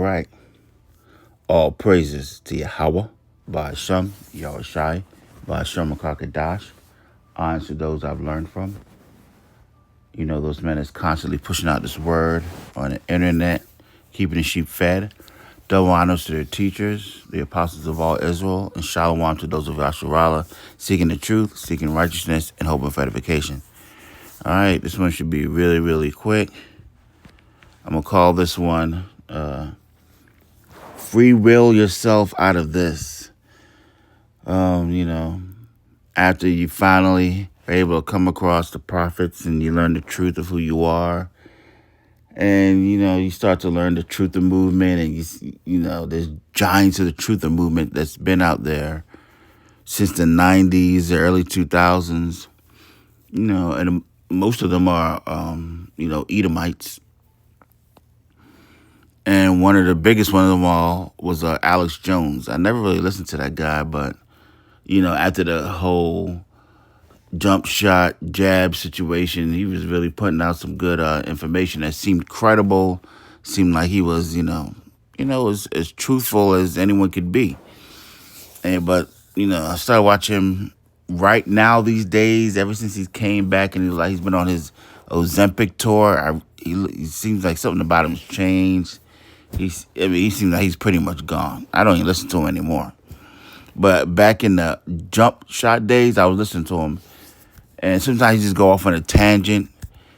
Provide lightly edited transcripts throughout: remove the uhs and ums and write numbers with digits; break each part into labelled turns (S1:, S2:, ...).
S1: right. All praises to Yahweh, Ba'ashem, Yahushai, Ba'ashem Makakadash. Honors to those I've learned from. Those men is constantly pushing out this word on the internet, keeping the sheep fed. Double honors to their teachers, the apostles of all Israel, and shalom to those of Yasharallah, seeking the truth, seeking righteousness, and hoping for edification. All right, this one should be really, really quick. I'm going to call this one Free Will Yourself Out of This. After you finally are able to come across the prophets and you learn the truth of who you are, and, you start to learn the truth of movement, and, there's giants of the truth of movement that's been out there since the 90s, the early 2000s, and most of them are, Edomites. And one of the biggest one of them all was Alex Jones. I never really listened to that guy, but, after the whole jump shot jab situation, he was really putting out some good information that seemed credible, seemed like he was, as truthful as anyone could be. But I started watching him right now these days, ever since he came back, and he's been on his Ozempic tour. He seems like something about him's changed. He seems like he's pretty much gone. I don't even listen to him anymore. But back in the jump shot days, I was listening to him. And sometimes he just go off on a tangent,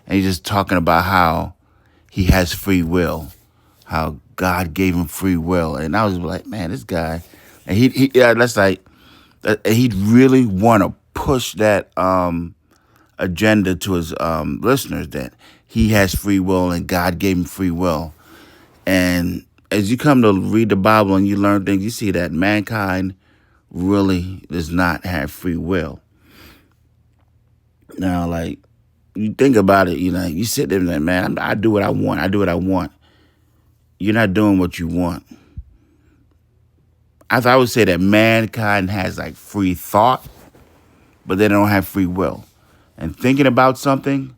S1: and he's just talking about how he has free will, how God gave him free will. And I was like, man, this guy, and he'd really want to push that agenda to his listeners that he has free will and God gave him free will. And as you come to read the Bible and you learn things, you see that mankind really does not have free will. Now, you think about it, you sit there and like, man, I do what I want. I do what I want. You're not doing what you want. I would say that mankind has free thought, but they don't have free will. And thinking about something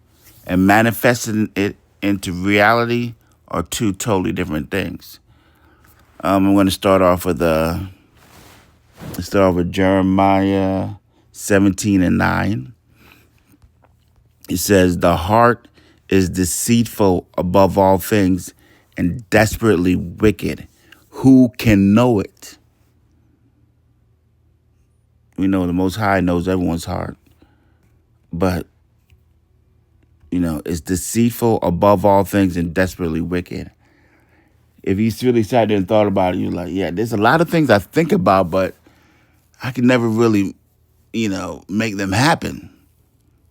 S1: and manifesting it into reality are two totally different things. I'm going to start off with Jeremiah 17:9. It says, the heart is deceitful above all things and desperately wicked. Who can know it? We know the Most High knows everyone's heart. But, it's deceitful above all things and desperately wicked. If you really sat there and thought about it, you're like, yeah, there's a lot of things I think about, but I can never really, make them happen.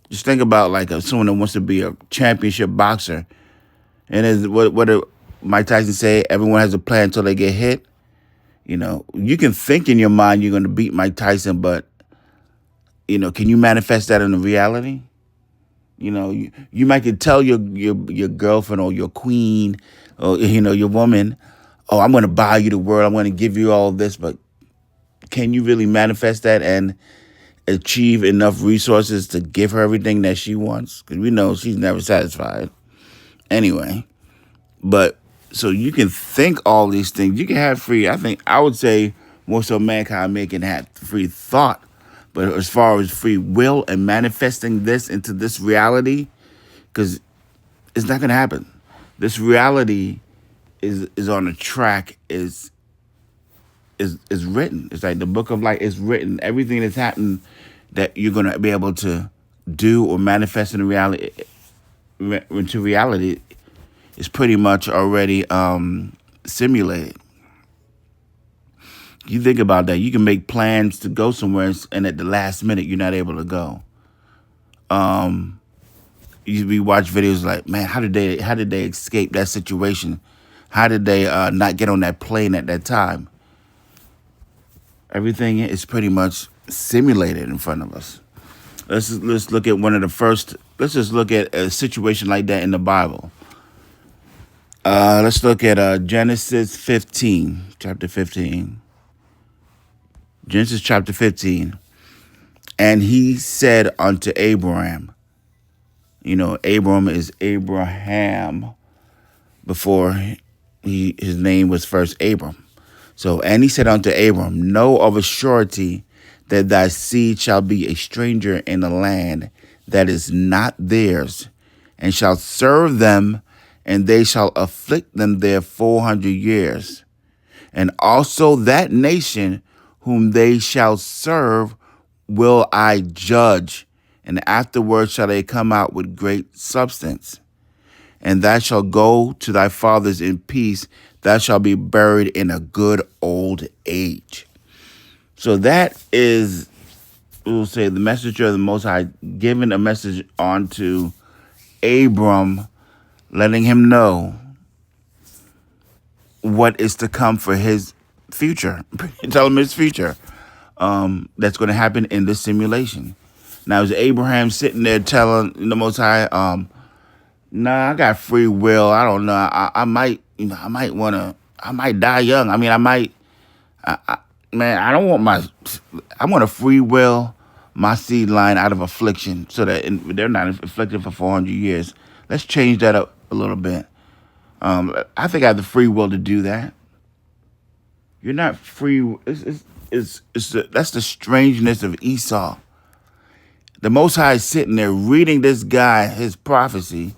S1: Just think about someone that wants to be a championship boxer. And what did Mike Tyson say? Everyone has a plan until they get hit. You can think in your mind you're going to beat Mike Tyson, but, can you manifest that in reality? You might could tell your girlfriend or your queen or, your woman, oh, I'm going to buy you the world. I'm going to give you all this. But can you really manifest that and achieve enough resources to give her everything that she wants? Because we know she's never satisfied. Anyway, but so you can think all these things. You can have I would say more so mankind can have free thought. But as far as free will and manifesting this into this reality, because it's not going to happen. This reality is on a track, is written. It's like the book of life is written. Everything that's happened that you're going to be able to do or manifest into reality is pretty much already simulated. You think about that. You can make plans to go somewhere, and at the last minute, you're not able to go. We watch videos like, man, how did they escape that situation? How did they not get on that plane at that time? Everything is pretty much simulated in front of us. Let's look at one of the first. Let's just look at a situation like that in the Bible. Let's look at Genesis 15, chapter 15. Genesis chapter 15. And he said unto Abraham, Abram is Abraham before his name was first Abram. So, and he said unto Abram, know of a surety that thy seed shall be a stranger in a land that is not theirs, and shall serve them, and they shall afflict them there 400 years. And also that nation whom they shall serve will I judge, and afterward shall they come out with great substance. And thou shalt go to thy fathers in peace, thou shalt be buried in a good old age. So that is, we'll say, the messenger of the Most High giving a message onto Abram, letting him know what is to come for his future. Tell him his future. That's going to happen in this simulation. Now, is Abraham sitting there telling the Most High, nah, I got free will. I don't know. I might, I might die young. I mean, man, I don't want I want to free will my seed line out of affliction so that they're not afflicted for 400 years. Let's change that up a little bit. I think I have the free will to do that. You're not free. That's the strangeness of Esau. The Most High is sitting there reading this guy his prophecy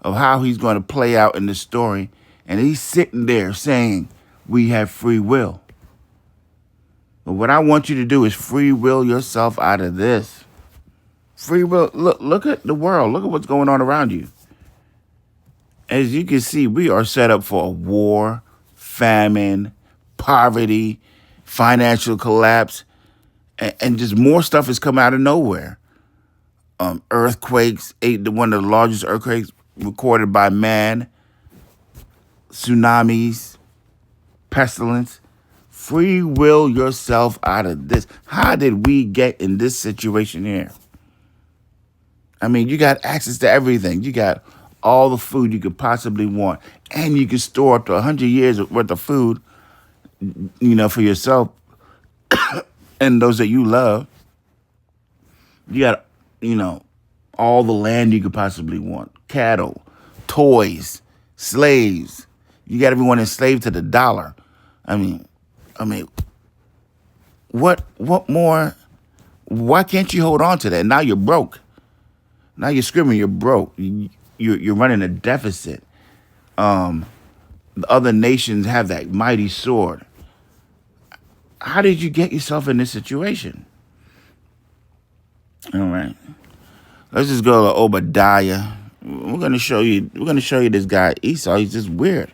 S1: of how he's going to play out in the story, and he's sitting there saying, we have free will. But what I want you to do is free will yourself out of this. Free will. Look at the world. Look at what's going on around you. As you can see, we are set up for a war, famine, poverty, financial collapse, and just more stuff is coming out of nowhere. Earthquakes, one of the largest earthquakes recorded by man, tsunamis, pestilence. Free will yourself out of this. How did we get in this situation here? I mean, you got access to everything. You got all the food you could possibly want, and you can store up to 100 years worth of food, for yourself and those that you love. You got, all the land you could possibly want, cattle, toys, slaves. You got everyone enslaved to the dollar. I mean, what more? Why can't you hold on to that? Now you're broke. Now you're screaming you're broke. You're running a deficit. The other nations have that mighty sword. How did you get yourself in this situation? All right. Let's just go to Obadiah. We're gonna show you this guy Esau. He's just weird.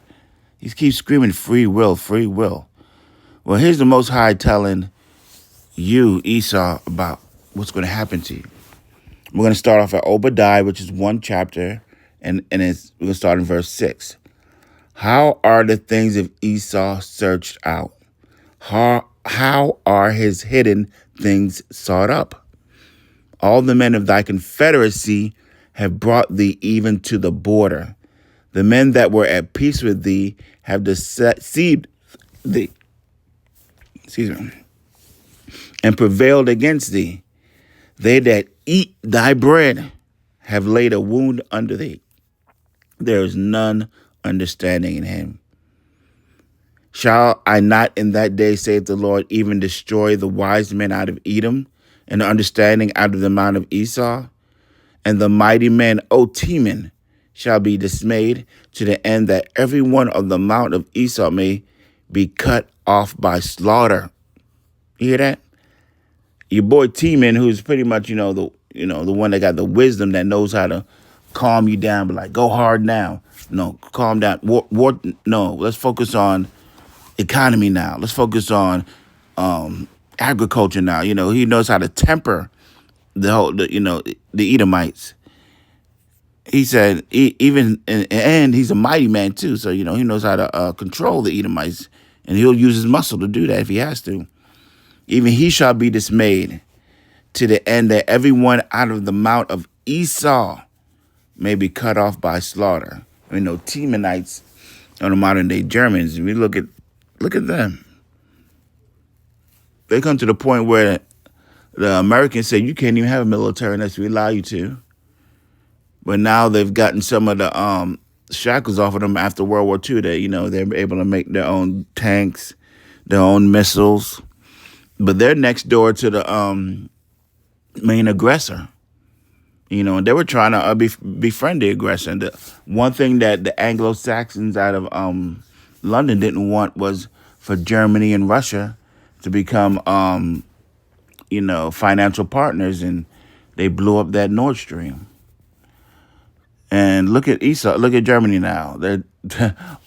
S1: He keeps screaming free will, free will. Well, here's the Most High telling you, Esau, about what's going to happen to you. We're going to start off at Obadiah, which is one chapter, and we're going to start in verse 6. How are the things of Esau searched out? How are his hidden things sought up? All the men of thy confederacy have brought thee even to the border. The men that were at peace with thee have deceived thee. And prevailed against thee. They that eat thy bread have laid a wound under thee. There is none understanding in him. Shall I not in that day, saith the Lord, even destroy the wise men out of Edom, and the understanding out of the mount of Esau? And the mighty men, O Teman, shall be dismayed, to the end that every one of the mount of Esau may be cut off by slaughter. You hear that? Your boy Teman, who's pretty much, the one that got the wisdom that knows how to calm you down, but like, go hard now. No, calm down. No, let's focus on economy now. Let's focus on agriculture now. He knows how to temper the Edomites. He said, and he's a mighty man too. So, he knows how to control the Edomites, and he'll use his muscle to do that if he has to. Even he shall be dismayed, to the end that everyone out of the mount of Esau may be cut off by slaughter. Temanites are the modern day Germans. We look at them. They come to the point where the Americans say you can't even have a military unless we allow you to. But now they've gotten some of the shackles off of them after World War II. That they're able to make their own tanks, their own missiles, but they're next door to the main aggressor. And they were trying to befriend the aggressor. And the one thing that the Anglo Saxons out of London didn't want was for Germany and Russia to become financial partners, and they blew up that Nord Stream. And look at Esau. Look at Germany now. They're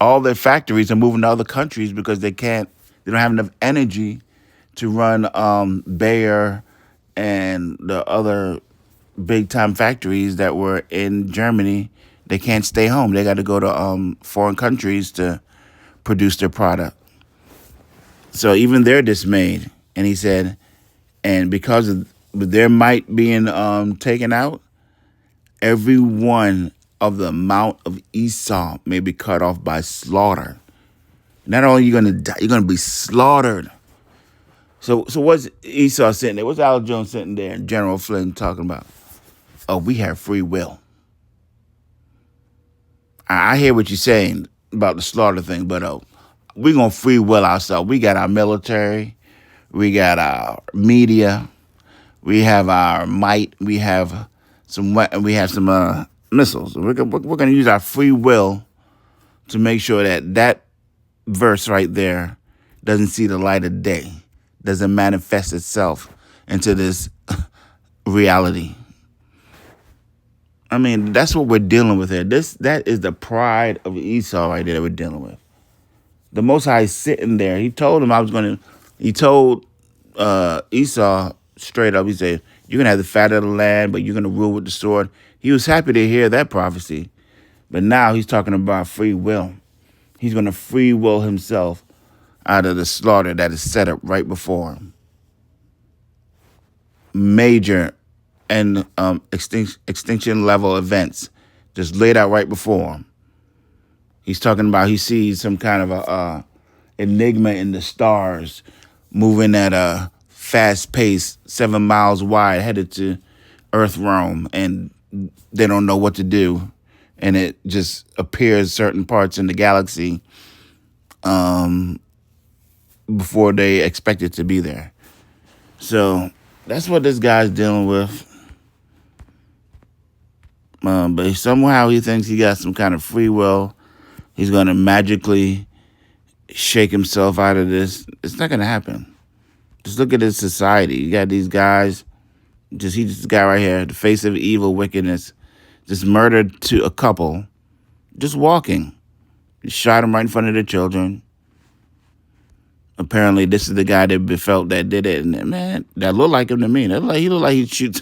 S1: all their factories are moving to other countries because they can't. They don't have enough energy to run Bayer and the other big time factories that were in Germany. They can't stay home. They got to go to foreign countries to produce their product. So even they're dismayed. And he said, and because of their might being taken out, every one of the amount of Esau may be cut off by slaughter. Not only are you going to die, you're going to be slaughtered. So what's Esau sitting there? What's Al Jones sitting there and General Flynn talking about? Oh, we have free will. I hear what you're saying about the slaughter thing, but we're going to free will ourselves. We got our military. We got our media. We have our might. We have some missiles. We're going to use our free will to make sure that verse right there doesn't see the light of day, doesn't manifest itself into this reality. I mean, that's what we're dealing with here. That is the pride of Esau right there that we're dealing with. The Most High is sitting there. He told him he told Esau straight up, he said, you're going to have the fat of the land, but you're going to rule with the sword. He was happy to hear that prophecy. But now he's talking about free will. He's going to free will himself out of the slaughter that is set up right before him. Major and extinction level events just laid out right before him. He's talking about he sees some kind of a enigma in the stars moving at a fast pace, 7 miles wide, headed to Earth Rome, and they don't know what to do. And it just appears certain parts in the galaxy before they expect it to be there. So that's what this guy's dealing with. But somehow he thinks he got some kind of free will. He's going to magically shake himself out of this. It's not going to happen. Just look at his society. You got these guys, he's this guy right here, the face of evil wickedness, just murdered a couple, just walking. He shot him right in front of their children. Apparently, this is the guy that felt that did it. And man, that looked like him to me. He looked like he'd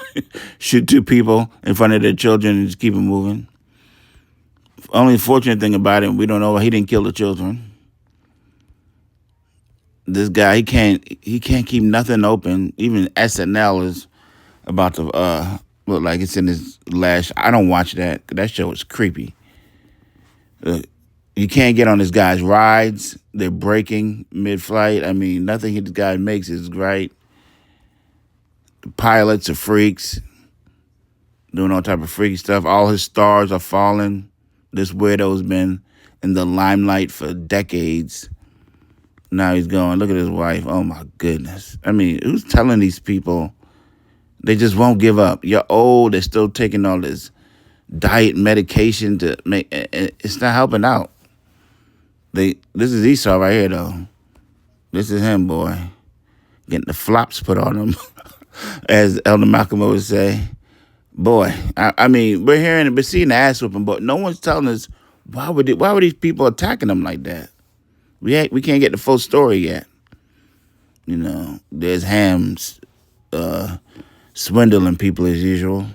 S1: shoot 2 people in front of their children and just keep it moving. Only fortunate thing about it, we don't know, he didn't kill the children. This guy, he can't keep nothing open. Even SNL is about to look like it's in his last. I don't watch that. That show is creepy. You can't get on this guy's rides. They're breaking mid-flight. I mean, nothing this guy makes is right. The pilots are freaks, doing all type of freaky stuff. All his stars are falling. This weirdo's been in the limelight for decades. Now he's going, look at his wife. Oh, my goodness. I mean, who's telling these people they just won't give up? You're old. They're still taking all this diet medication to make it's not helping out. This is Esau right here, though. This is him, boy. Getting the flops put on him, as Elder Malcolm would say. Boy, I mean, we're seeing the ass whooping, but no one's telling us why were these people attacking him like that? We can't get the full story yet. There's Ham's swindling people as usual.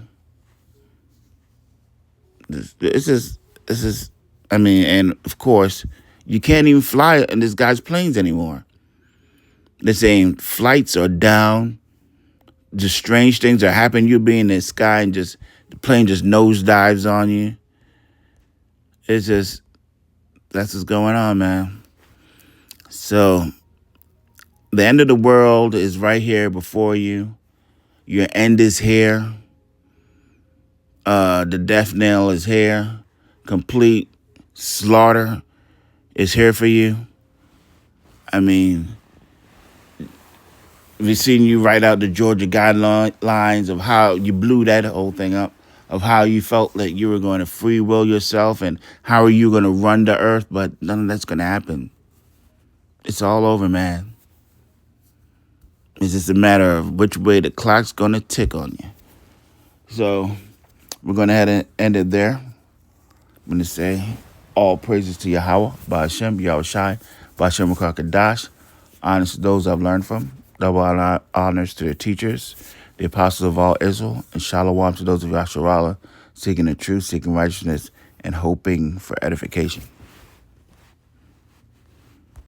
S1: This is. I mean, and of course, you can't even fly in this guy's planes anymore. They're saying flights are down. Just strange things are happening. You'll be in the sky and the plane just nosedives on you. It's just, that's what's going on, man. So, the end of the world is right here before you. Your end is here. The death knell is here. Complete. slaughter is here for you. I mean, we've seen you write out the Georgia guidelines of how you blew that whole thing up, of how you felt that you were going to free will yourself and how are you going to run the earth, but none of that's going to happen. It's all over, man. It's just a matter of which way the clock's going to tick on you. So we're going to head and end it there. I'm going to say all praises to Yahweh, Ba'ashem, Yahushai, Ba'ashem Rakakadash. Honors to those I've learned from. Double honors to the teachers, the apostles of all Israel, and shalom to those of Yasharallah, seeking the truth, seeking righteousness, and hoping for edification.